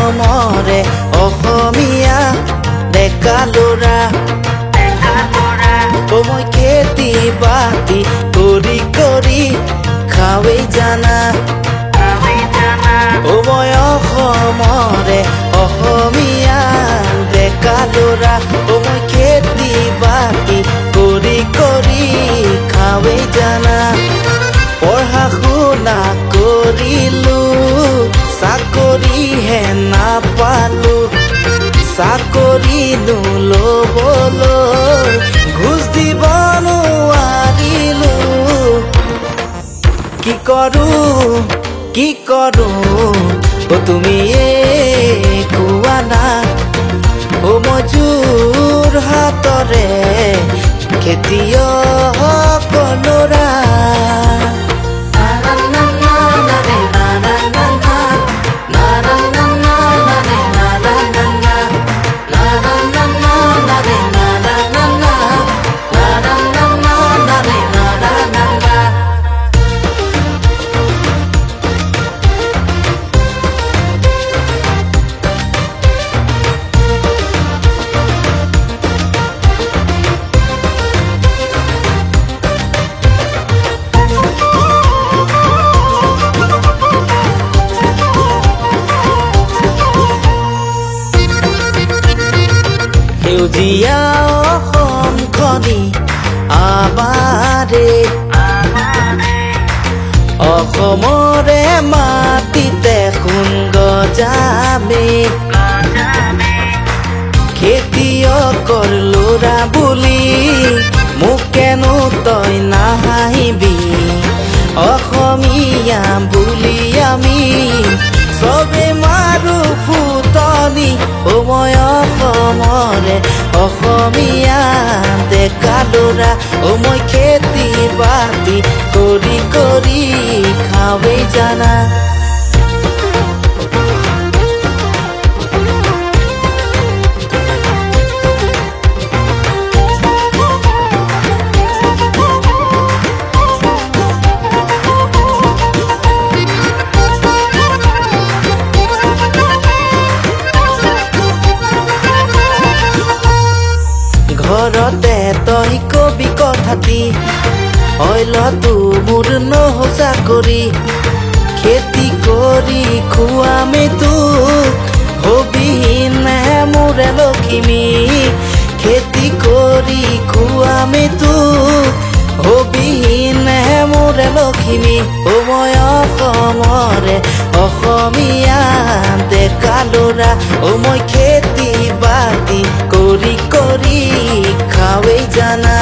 অসমৰে অসমীয়া ডেকা ল'ৰা মই খেতি বাতি কৰি কৰি খাৱেই জানা মই অসমৰে অসমীয়া ডেকা ল'ৰা মই খেতি বাতি কৰি কৰি খাৱেই জানা পঢ়া শুনা কৰিলো চাকৰিহে নাপালো চাকৰি নল'বলৈ ঘোচ দিব নোৱাৰিলো কি কৰো তুমি কোৱা না মই যোৰহাটৰে খেতিয়ক ল'ৰা সেউজীয়া অসমখনি আমাৰে অসমৰে মাটিতে সোণ গজামে খেতিয়কৰ ল'ৰা বুলি মোকেনো তই নাহাঁহিবি অসমীয়া বুলি আমি চবে মাৰো ফুটনি মই অসমৰে অসমীয়া ডেকা ল'ৰা মই খেতি বাতি কৰি কৰি খাৱেই জানা ঘৰতে তই কবি কথাটি হইলতো মোৰ নহজা কৰি খেতি কৰি খুৱামে তোক হবিনে মোৰে লখিমী খেতি কৰি খুৱামে তোক হবিনে মোৰে লখিমী মই অসমৰে অসমীয়া ডেকা ল'ৰা মই খেতি বাতি কৰি কৰি খাৱেই জানা